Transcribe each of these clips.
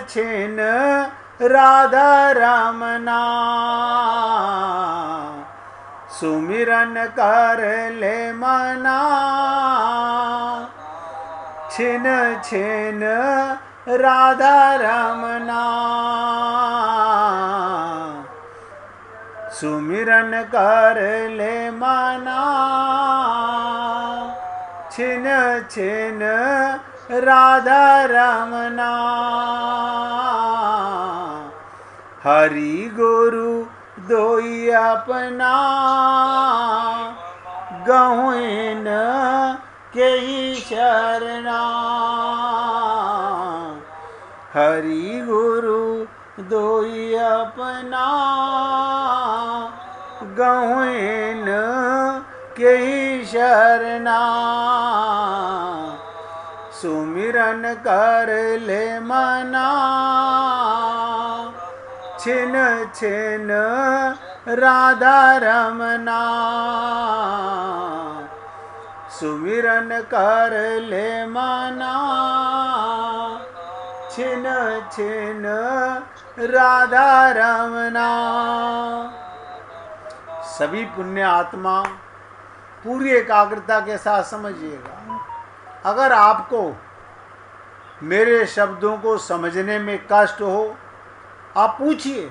छिन राधा रमना, सुमिरन कर ले मना, छिन छिन राधा रमना, सुमिरन कर ले मना, छिन छिन राधा रमना। हरि गुरु दोई अपना, गहुइन के ही शरणा, हरि गुरु दोई अपना, गहुइन के ही शरणा, सुमिरन कर ले मना, छिन छिन राधा रमना, सुमिरन कर ले मना, छिन छिन राधा रमना। सभी पुण्य आत्मा पूरी एकाग्रता के साथ समझिएगा। अगर आपको मेरे शब्दों को समझने में कष्ट हो, आप पूछिए।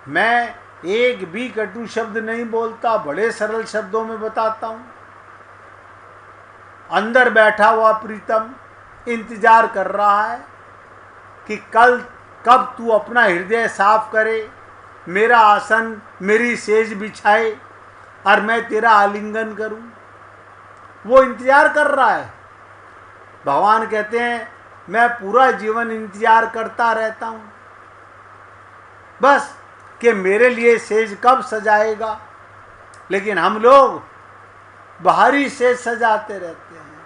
मैं एक भी कटु शब्द नहीं बोलता, बड़े सरल शब्दों में बताता हूं। अंदर बैठा हुआ प्रीतम इंतजार कर रहा है कि कब तू अपना हृदय साफ करे, मेरा आसन मेरी सेज बिछाए और मैं तेरा आलिंगन करूं। वो इंतजार कर रहा है। भगवान कहते हैं मैं पूरा जीवन इंतजार करता रहता हूं, बस कि मेरे लिए सेज कब सजाएगा। लेकिन हम लोग बाहरी सेज सजाते रहते हैं,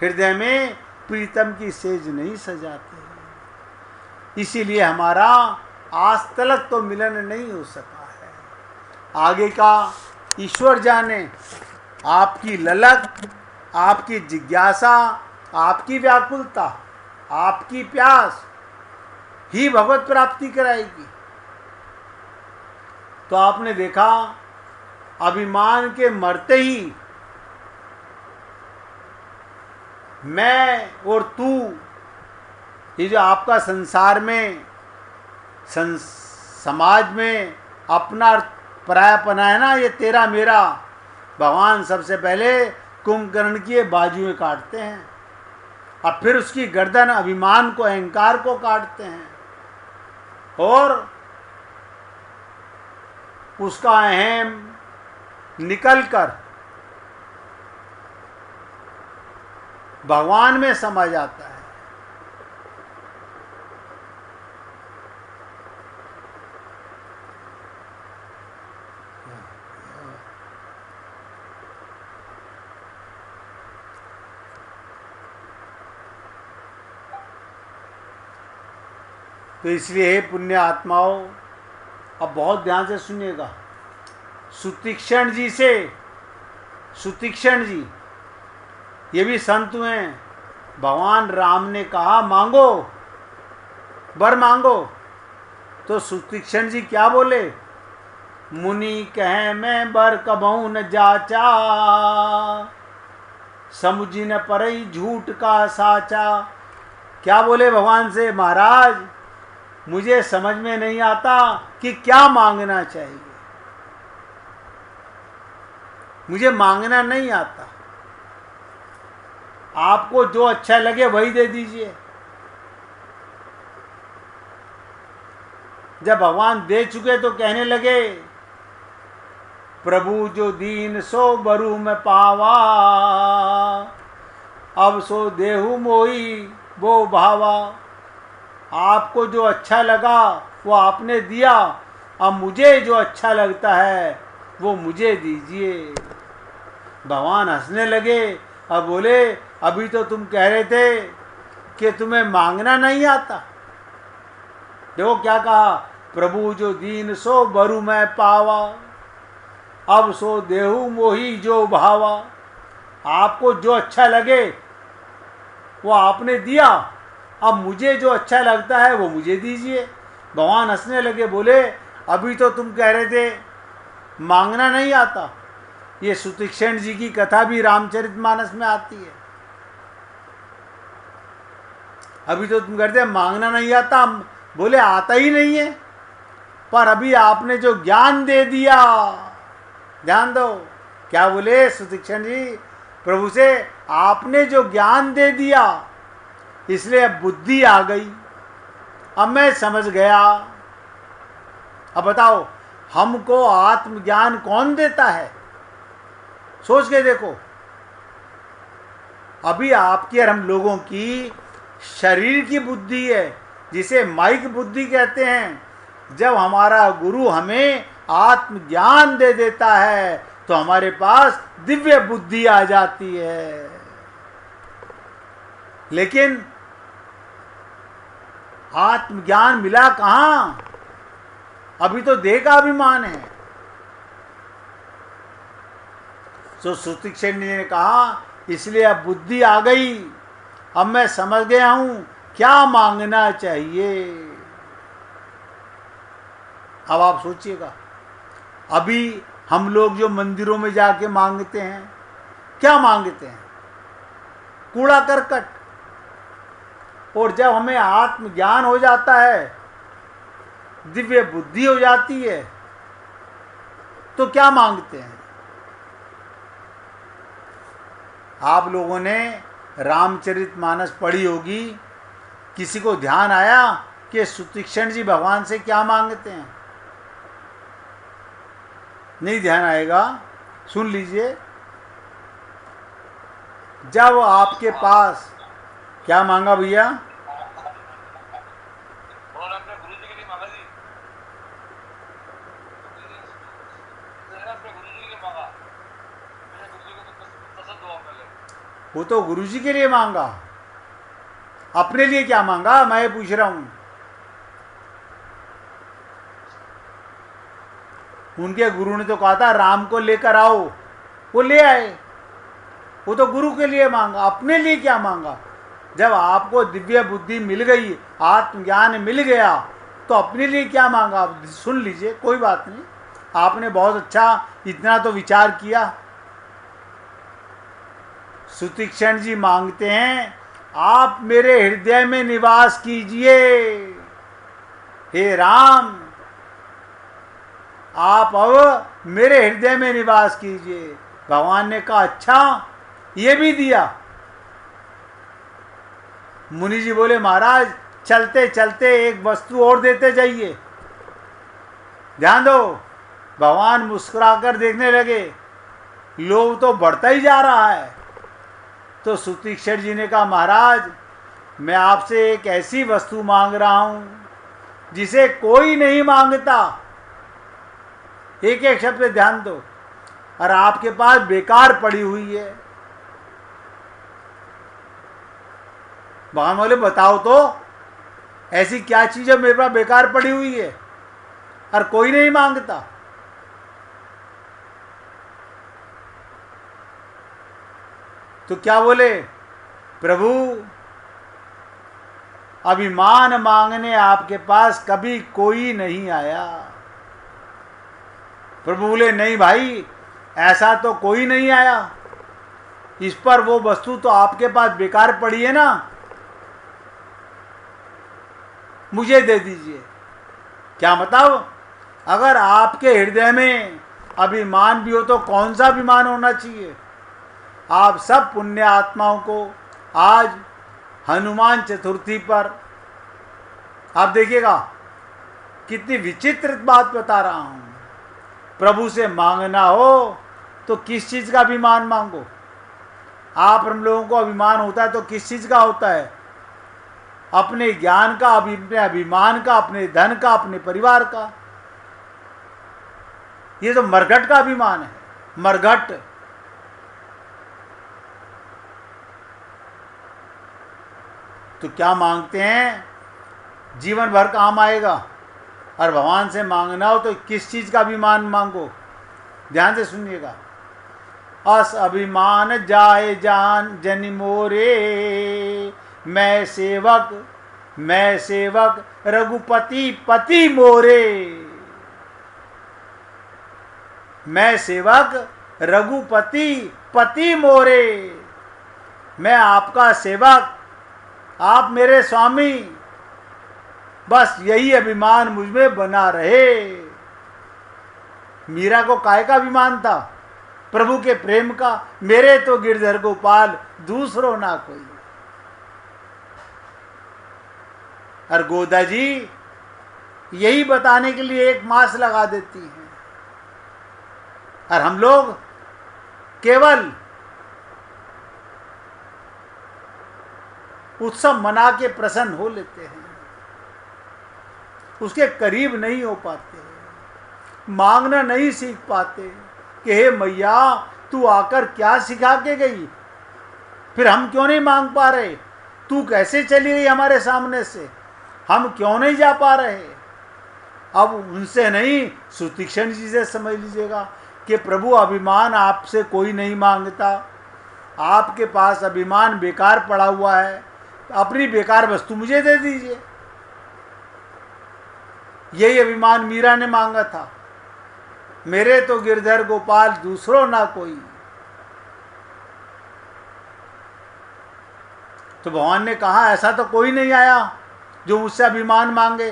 हृदय में प्रीतम की सेज नहीं सजाते हैं। इसीलिए हमारा आज तक तो मिलन नहीं हो सका है। आगे का ईश्वर जाने। आपकी ललक, आपकी जिज्ञासा, आपकी व्याकुलता, आपकी प्यास ही भगवत प्राप्ति कराएगी। तो आपने देखा अभिमान के मरते ही मैं और तू, ये जो आपका संसार में समाज में अपना परायापना है ना, ये तेरा मेरा। भगवान सबसे पहले कुंभकर्ण की बाजुएं काटते हैं और फिर उसकी गर्दन अभिमान को, अहंकार को काटते हैं और उसका अहम निकलकर भगवान में समा जाता है। तो इसलिए हे पुण्य आत्माओं, अब बहुत ध्यान से सुनिएगा। सुतीक्षण जी ये भी संत हुए। भगवान राम ने कहा मांगो, वर मांगो, तो सुतीक्षण जी क्या बोले? मुनि कहे मैं वर कबहू न जाचा, समुझी न परई झूठ का साचा। क्या बोले भगवान से? महाराज मुझे समझ में नहीं आता कि क्या मांगना चाहिए, मुझे मांगना नहीं आता। आपको जो अच्छा लगे वही दे दीजिए। जब भगवान दे चुके तो कहने लगे प्रभु जो दीन सो बरु में पावा, अब सो देहु मोही वो भावा। आपको जो अच्छा लगा वो आपने दिया, अब मुझे जो अच्छा लगता है वो मुझे दीजिए। भगवान हंसने लगे और बोले अभी तो तुम कह रहे थे कि तुम्हें मांगना नहीं आता। देखो क्या कहा, प्रभु जो दीन सो बरु मैं पावा, अब सो देहु मोही जो भावा। आपको जो अच्छा लगे वो आपने दिया, अब मुझे जो अच्छा लगता है वो मुझे दीजिए। भगवान हंसने लगे, बोले अभी तो तुम कह रहे थे मांगना नहीं आता। ये सुतीक्षण जी की कथा भी रामचरितमानस में आती है। अभी तो तुम कहते मांगना नहीं आता, बोले आता ही नहीं है, पर अभी आपने जो ज्ञान दे दिया, ध्यान दो क्या बोले सुतीक्षण जी प्रभु से, आपने जो ज्ञान दे दिया इसलिए अब बुद्धि आ गई, अब मैं समझ गया। अब बताओ हमको आत्मज्ञान कौन देता है? सोच के देखो। अभी आपकी और हम लोगों की शरीर की बुद्धि है, जिसे माइक बुद्धि कहते हैं। जब हमारा गुरु हमें आत्मज्ञान दे देता है तो हमारे पास दिव्य बुद्धि आ जाती है। लेकिन आत्मज्ञान मिला कहां? अभी तो देह का अभिमान है। तो सुतीक्षण जी ने कहा इसलिए अब बुद्धि आ गई, अब मैं समझ गया हूं क्या मांगना चाहिए। अब आप सोचिएगा, अभी हम लोग जो मंदिरों में जाके मांगते हैं, क्या मांगते हैं? कूड़ा करकट। और जब हमें आत्मज्ञान हो जाता है, दिव्य बुद्धि हो जाती है, तो क्या मांगते हैं? आप लोगों ने रामचरितमानस पढ़ी होगी, किसी को ध्यान आया कि सुतीक्षण जी भगवान से क्या मांगते हैं? नहीं ध्यान आएगा, सुन लीजिए। जब आपके पास क्या मांगा भैया? अपने गुरु जी के लिए मांगा जी, अपने गुरु जी के लिए मांगा, मेरे गुरु जी को तो पसंद हुआ पहले। वो तो गुरु जी के लिए मांगा, अपने लिए क्या मांगा मैं पूछ रहा हूं। उनके गुरु ने तो कहा था राम को लेकर आओ, वो ले आए। वो तो गुरु के लिए मांगा, अपने लिए क्या मांगा? जब आपको दिव्य बुद्धि मिल गई, आत्मज्ञान मिल गया, तो अपने लिए क्या मांगा? आप सुन लीजिए, कोई बात नहीं, आपने बहुत अच्छा इतना तो विचार किया। सुतीक्षण जी मांगते हैं आप मेरे हृदय में निवास कीजिए, हे राम आप अब मेरे हृदय में निवास कीजिए। भगवान ने कहा अच्छा ये भी दिया। मुनि जी बोले महाराज चलते चलते एक वस्तु और देते जाइए। ध्यान दो, भगवान मुस्कुराकर देखने लगे, लोभ तो बढ़ता ही जा रहा है। तो सुतीक्षण जी ने कहा महाराज मैं आपसे एक ऐसी वस्तु मांग रहा हूं जिसे कोई नहीं मांगता। एक एक शब्द पे ध्यान दो, और आपके पास बेकार पड़ी हुई है। भगवान बोले बताओ तो ऐसी क्या चीज है मेरे पास बेकार पड़ी हुई है और कोई नहीं मांगता? तो क्या बोले प्रभु, अभिमान मांगने आपके पास कभी कोई नहीं आया। प्रभु बोले नहीं भाई ऐसा तो कोई नहीं आया, इस पर वो वस्तु तो आपके पास बेकार पड़ी है ना, मुझे दे दीजिए। क्या मतलब? अगर आपके हृदय में अभिमान भी हो तो कौन सा अभिमान होना चाहिए? आप सब पुण्य आत्माओं को आज हनुमान चतुर्थी पर आप देखिएगा कितनी विचित्र बात बता रहा हूं। प्रभु से मांगना हो तो किस चीज का अभिमान मांगो? आप हम लोगों को अभिमान होता है तो किस चीज का होता है? अपने ज्ञान का, अपने अभिमान का, अपने धन का, अपने परिवार का। ये तो मरघट का अभिमान है, मरघट। तो क्या मांगते हैं? जीवन भर काम आएगा। और भगवान से मांगना हो तो किस चीज का अभिमान मांगो? ध्यान से सुनिएगा। अस अभिमान जाए जान जन मोरे। मैं सेवक रघुपति पति मोरे। मैं सेवक रघुपति पति मोरे। मैं आपका सेवक, आप मेरे स्वामी, बस यही अभिमान मुझ में बना रहे। मीरा को काय का अभिमान था? प्रभु के प्रेम का। मेरे तो गिरधर गोपाल दूसरो ना कोई। और गोदा जी यही बताने के लिए एक मास लगा देती हैं, और हम लोग केवल उत्सव मना के प्रसन्न हो लेते हैं, उसके करीब नहीं हो पाते, मांगना नहीं सीख पाते कि हे मैया तू आकर क्या सिखा के गई, फिर हम क्यों नहीं मांग पा रहे? तू कैसे चली गई हमारे सामने से, हम क्यों नहीं जा पा रहे? अब उनसे नहीं, सुतीक्षण जी से समझ लीजिएगा कि प्रभु अभिमान आपसे कोई नहीं मांगता। आपके पास अभिमान बेकार पड़ा हुआ है, अपनी बेकार वस्तु मुझे दे दीजिए। यही अभिमान मीरा ने मांगा था, मेरे तो गिरधर गोपाल दूसरो ना कोई। तो भगवान ने कहा ऐसा तो कोई नहीं आया जो मुझसे अभिमान मांगे,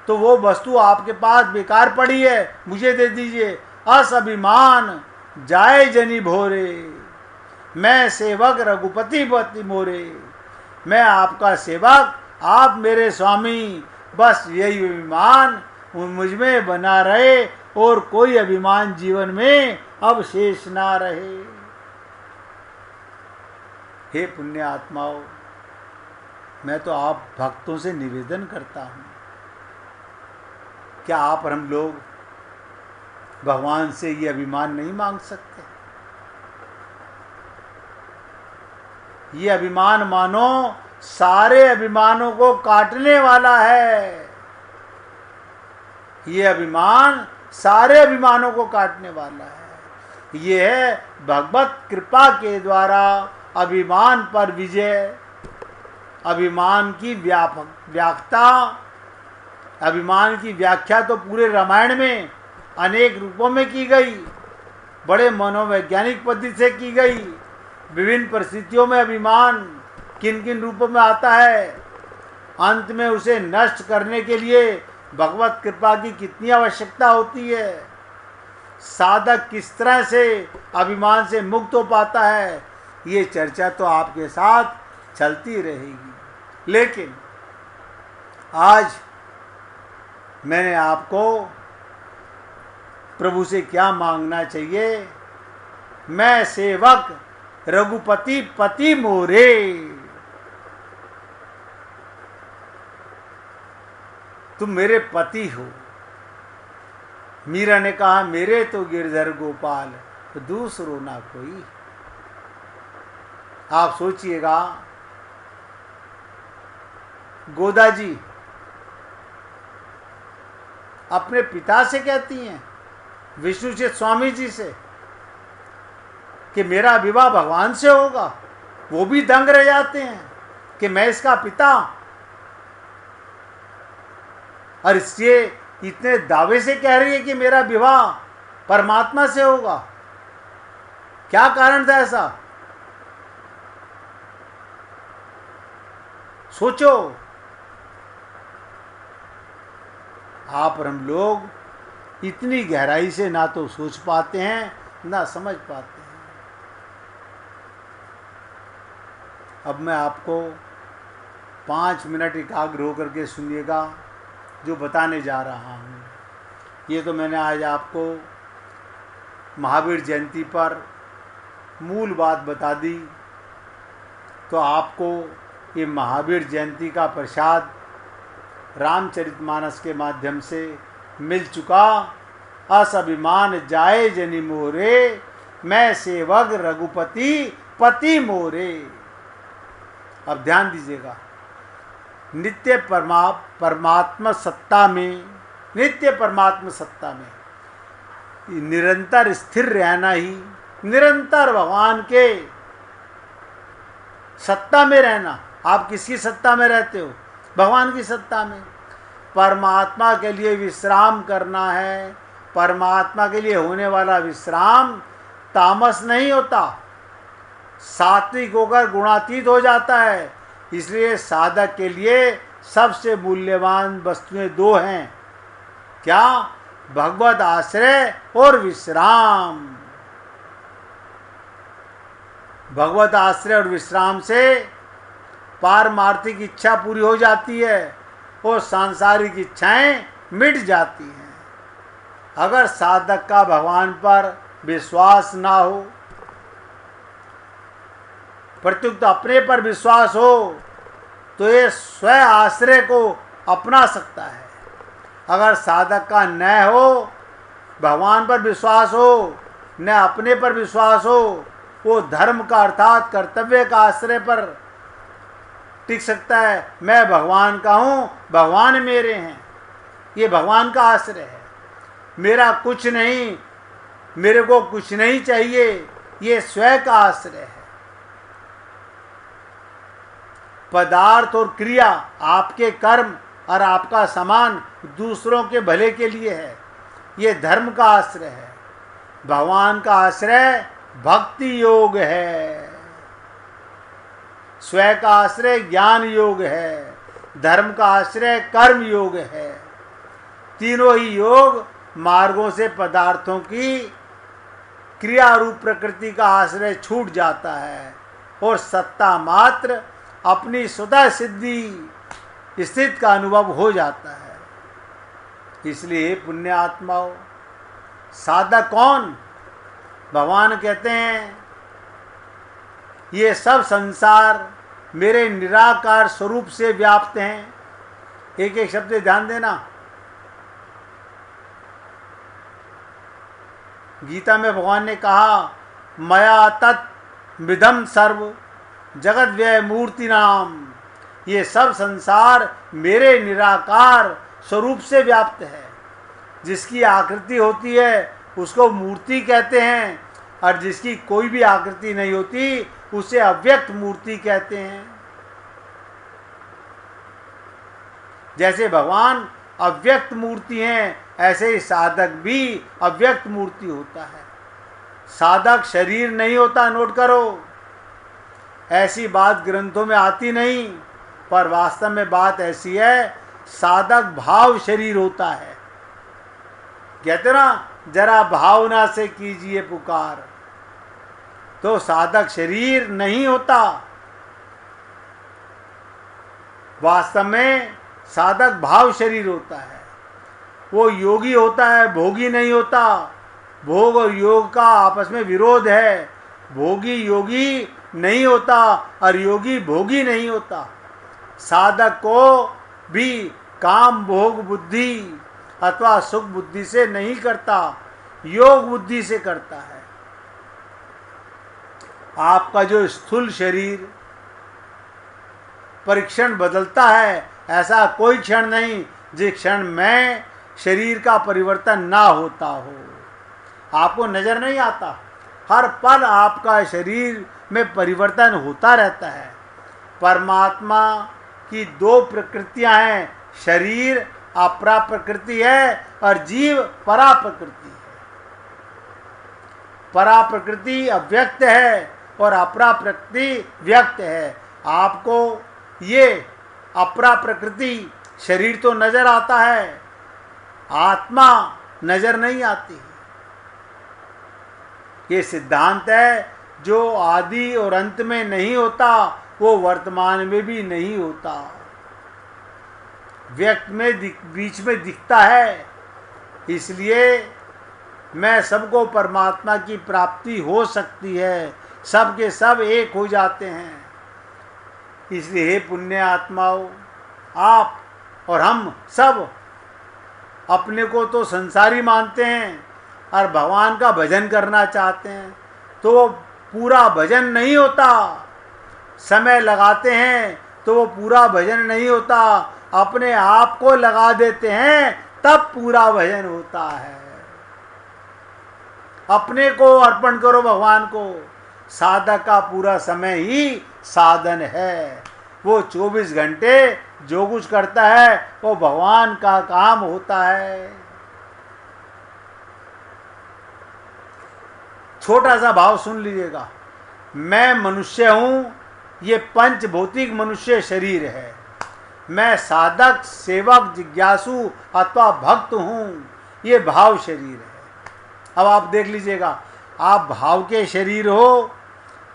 तो वो वस्तु आपके पास बेकार पड़ी है, मुझे दे दीजिए। अस अभिमान जाए जनी भोरे। मैं सेवक रघुपति पति मोरे। मैं आपका सेवक, आप मेरे स्वामी, बस यही अभिमान मुझ में बना रहे और कोई अभिमान जीवन में अब शेष ना रहे। हे पुण्य आत्माओं, मैं तो आप भक्तों से निवेदन करता हूं, क्या आप और हम लोग भगवान से ये अभिमान नहीं मांग सकते? ये अभिमान मानो सारे अभिमानों को काटने वाला है। ये अभिमान सारे अभिमानों को काटने वाला है। ये है भगवत कृपा के द्वारा अभिमान पर विजय। अभिमान की व्याख्या, अभिमान की व्याख्या तो पूरे रामायण में अनेक रूपों में की गई, बड़े मनोवैज्ञानिक पद्धति से की गई। विभिन्न परिस्थितियों में अभिमान किन किन रूपों में आता है, अंत में उसे नष्ट करने के लिए भगवत कृपा की कितनी आवश्यकता होती है, साधक किस तरह से अभिमान से मुक्त हो पाता है, ये चर्चा तो आपके साथ चलती रहेगी। लेकिन आज मैंने आपको प्रभु से क्या मांगना चाहिए? मैं सेवक रघुपति पति मोरे। तुम मेरे पति हो। मीरा ने कहा मेरे तो गिरधर गोपाल तो दूसरो ना कोई। आप सोचिएगा, गोदा जी अपने पिता से कहती हैं, विष्णु से, स्वामी जी से, कि मेरा विवाह भगवान से होगा। वो भी दंग रह जाते हैं कि मैं इसका पिता, और इसलिए इतने दावे से कह रही है कि मेरा विवाह परमात्मा से होगा। क्या कारण था ऐसा? सोचो। आप और हम लोग इतनी गहराई से ना तो सोच पाते हैं ना समझ पाते हैं। अब मैं आपको 5 मिनट एकाग्र होकर के सुनिएगा जो बताने जा रहा हूँ। ये तो मैंने आज आपको महावीर जयंती पर मूल बात बता दी, तो आपको ये महावीर जयंती का प्रसाद रामचरितमानस के माध्यम से मिल चुका। अस अभिमान जाए जनि मोरे, मैं सेवक रघुपति पति मोरे। अब ध्यान दीजिएगा, नित्य परमात्मा सत्ता में, नित्य परमात्मा सत्ता में निरंतर स्थिर रहना ही निरंतर भगवान के सत्ता में रहना। आप किसकी सत्ता में रहते हो? भगवान की सत्ता में। परमात्मा के लिए विश्राम करना है। परमात्मा के लिए होने वाला विश्राम तामस नहीं होता, सात्विक होकर गुणातीत हो जाता है। इसलिए साधक के लिए सबसे मूल्यवान वस्तुएं दो हैं। क्या? भगवत आश्रय और विश्राम। भगवत आश्रय और विश्राम से पारमार्थिक इच्छा पूरी हो जाती है और सांसारिक इच्छाएं मिट जाती हैं। अगर साधक का भगवान पर विश्वास ना हो, प्रत्युक्त अपने पर विश्वास हो, तो ये स्व आश्रय को अपना सकता है। अगर साधक का न हो, भगवान पर विश्वास हो, न अपने पर विश्वास हो, वो धर्म का अर्थात कर्तव्य का आश्रय पर टिक सकता है। मैं भगवान का हूँ, भगवान मेरे हैं, ये भगवान का आश्रय है। मेरा कुछ नहीं, मेरे को कुछ नहीं चाहिए, ये स्वयं का आश्रय है। पदार्थ और क्रिया, आपके कर्म और आपका सामान दूसरों के भले के लिए है, ये धर्म का आश्रय है। भगवान का आश्रय भक्ति योग है, स्वयं का आश्रय ज्ञान योग है, धर्म का आश्रय कर्म योग है। तीनों ही योग मार्गों से पदार्थों की क्रिया रूप प्रकृति का आश्रय छूट जाता है और सत्ता मात्र अपनी स्वतः सिद्धि स्थित का अनुभव हो जाता है। इसलिए पुण्य आत्माओं, साधक कौन? भगवान कहते हैं ये सब संसार मेरे निराकार स्वरूप से व्याप्त हैं। एक एक शब्द ध्यान देना। गीता में भगवान ने कहा, मया तत् विदम सर्व जगत व्यय मूर्ति नाम। ये सब संसार मेरे निराकार स्वरूप से व्याप्त है। जिसकी आकृति होती है उसको मूर्ति कहते हैं, और जिसकी कोई भी आकृति नहीं होती उसे अव्यक्त मूर्ति कहते हैं। जैसे भगवान अव्यक्त मूर्ति हैं, ऐसे ही साधक भी अव्यक्त मूर्ति होता है। साधक शरीर नहीं होता, नोट करो। ऐसी बात ग्रंथों में आती नहीं, पर वास्तव में बात ऐसी है, साधक भाव शरीर होता है। कहते ना, जरा भावना से कीजिए पुकार, तो साधक शरीर नहीं होता। वास्तव में साधक भाव शरीर होता है। वो योगी होता है, भोगी नहीं होता। भोग और योग का आपस में विरोध है। भोगी योगी नहीं होता और योगी भोगी नहीं होता। साधक को भी काम भोग बुद्धि अथवा सुख बुद्धि से नहीं करता, योग बुद्धि से करता है। आपका जो स्थूल शरीर परीक्षण बदलता है, ऐसा कोई क्षण नहीं जिस क्षण में शरीर का परिवर्तन ना होता हो। आपको नजर नहीं आता, हर पल आपका शरीर में परिवर्तन होता रहता है। परमात्मा की दो प्रकृतियां हैं, शरीर अपरा प्रकृति है और जीव परा प्रकृति है। परा प्रकृति अव्यक्त है और अपरा प्रकृति व्यक्त है। आपको ये अपरा प्रकृति शरीर तो नजर आता है, आत्मा नजर नहीं आती। ये सिद्धांत है, जो आदि और अंत में नहीं होता वो वर्तमान में भी नहीं होता, व्यक्त में बीच में दिखता है। इसलिए मैं सबको परमात्मा की प्राप्ति हो सकती है, सब के सब एक हो जाते हैं। इसलिए हे पुण्य आत्माओं, आप और हम सब अपने को तो संसारी मानते हैं और भगवान का भजन करना चाहते हैं, तो वो पूरा भजन नहीं होता। समय लगाते हैं तो वो पूरा भजन नहीं होता, अपने आप को लगा देते हैं तब पूरा भजन होता है। अपने को अर्पण करो भगवान को। साधक का पूरा समय ही साधन है। वो 24 घंटे जो कुछ करता है वो भगवान का काम होता है। छोटा सा भाव सुन लीजिएगा। मैं मनुष्य हूं, ये पंच भौतिक मनुष्य शरीर है। मैं साधक, सेवक, जिज्ञासु अथवा भक्त हूं, ये भाव शरीर है। अब आप देख लीजिएगा, आप भाव के शरीर हो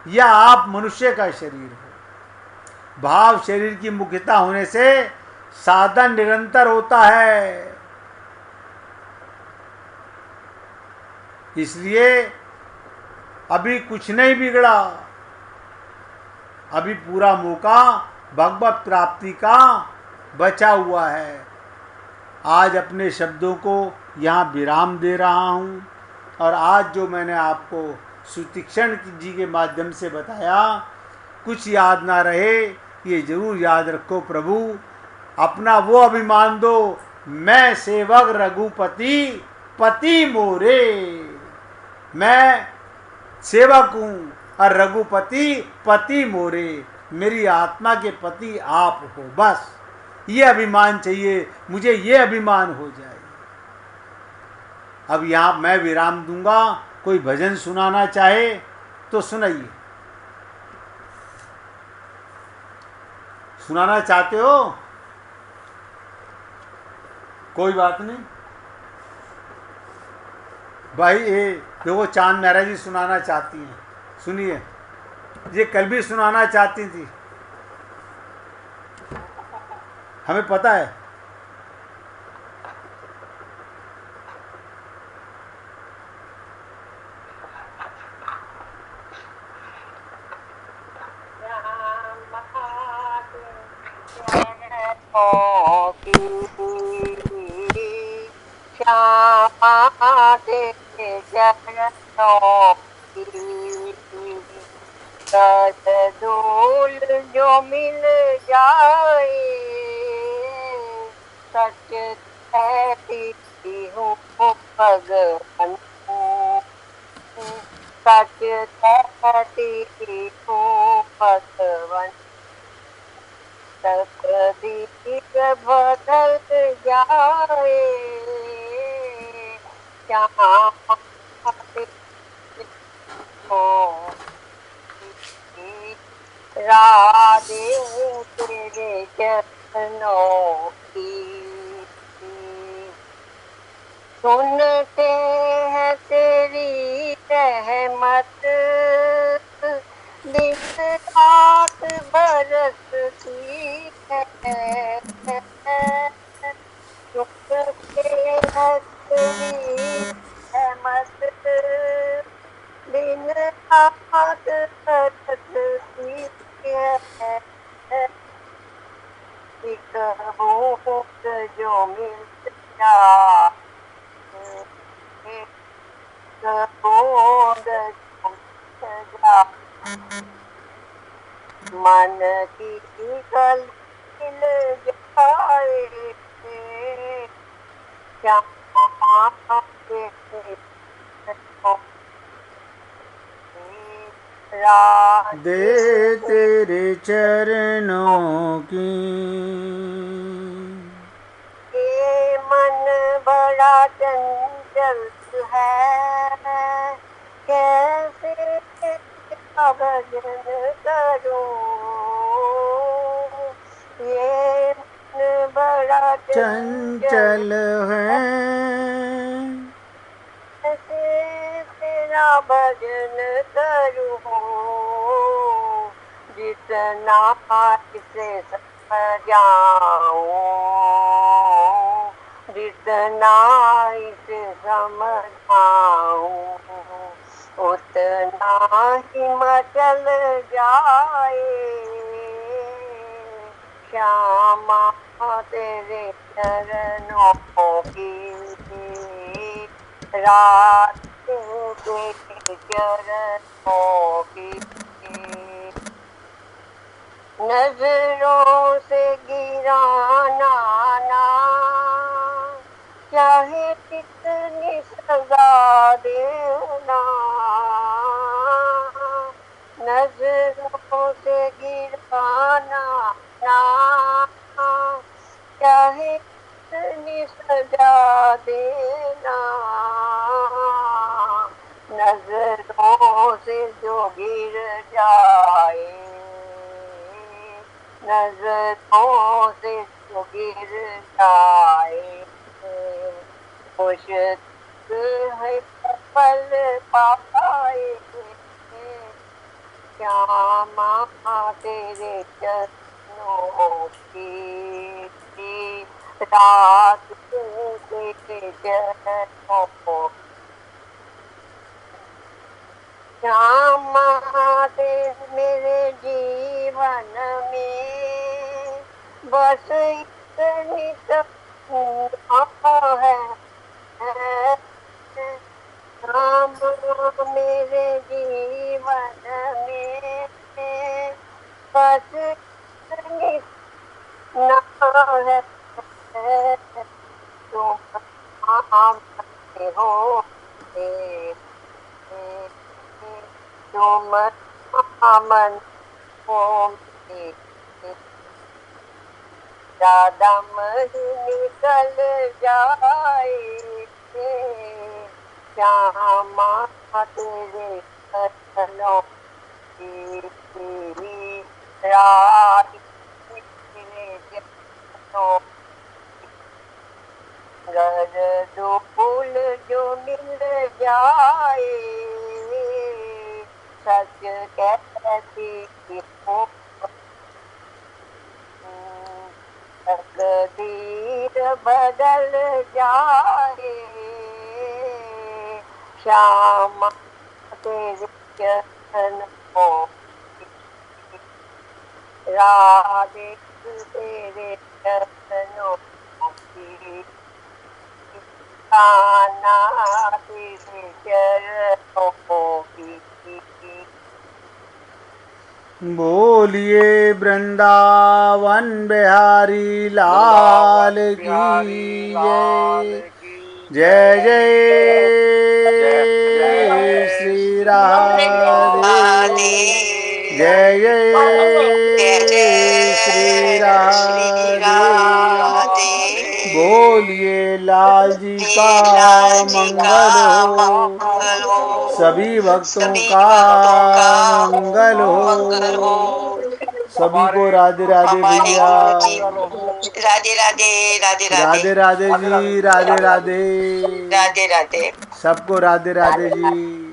या आप मनुष्य का शरीर हो। भाव शरीर की मुख्यता होने से साधन निरंतर होता है। इसलिए अभी कुछ नहीं बिगड़ा, अभी पूरा मौका भगवत प्राप्ति का बचा हुआ है। आज अपने शब्दों को यहाँ विराम दे रहा हूँ और आज जो मैंने आपको सुतीक्षण जी के माध्यम से बताया, कुछ याद ना रहे ये जरूर याद रखो। प्रभु अपना वो अभिमान दो, मैं सेवक रघुपति पति मोरे। मैं सेवक हूँ और रघुपति पति मोरे, मेरी आत्मा के पति आप हो। बस ये अभिमान चाहिए मुझे, ये अभिमान हो जाए। अब यहाँ मैं विराम दूंगा। कोई भजन सुनाना चाहे तो सुनाइए। सुनाना चाहते हो? कोई बात नहीं भाई। ये देखो चांद मेहरा जी सुनाना चाहती हैं, सुनिए। ये कल भी सुनाना चाहती थी, हमें पता है। धूल जो मिल जाए सच कहती हूँ भगवान, सच कहती हूँ भगवान। तकदीर बदल जाए राधे तेरे चरणों की। सुनते हैं तेरी रहमत, दिन रात बरसती है। सुनते हैं तेरी रहमत, दिन रात बरसती है। एक बूंद जो मिल जाए, एक बूंद जो मिल जाए, मन की गल मिल जाए। क्या दे तेरे चरणों की। ये मन बड़ा चंचल है, कैसे भजन करूं। ये मन बड़ा चंचल है, कैसे तेरा भजन करूं। जितना इसे समझाऊं, जितना इसे समझाऊं, उतना ही मचल जाए। श्यामा तेरे चरणों की, रात तेरे चरणों की। नजरों से गिराना ना चाहे कितनी सजा देना, नजरों से गिराना ना, चाहे इतनी सजा देना, नजरों से जो गिर जाए, नजरों से जो गिर जाए, खुश है पल पाए, श्यामा तेरे चरणों की, रात तेरे चरणों, श्यामा तेरे मेरे जीवन में बस इतनी है, श्यामा मेरे जीवन में बस इतनी ना है, तुम आमते हो, तुम आमन हो, दम निकल जाए, श्यामा तेरे चरणों की, रात तेरे चरणों, गर दो फूल जो मिल जाए, सच कहती हूँ, तकदीर बदल जाए, श्यामा तेरे चरणों की, राधे तेरे चरणों की, कान्हा तेरे चरणों की। बोलिए वृंदावन बिहारी लाल की जय, जय जय श्री राधे, जय जय श्री राधे। बोलिए लाल जी का मंगल हो, सभी भक्तों का मंगल हो। सभी को राधे राधे भैया, राधे राधे राधे राधे राधे जी, राधे राधे, राधे राधे। सबको राधे राधे जी।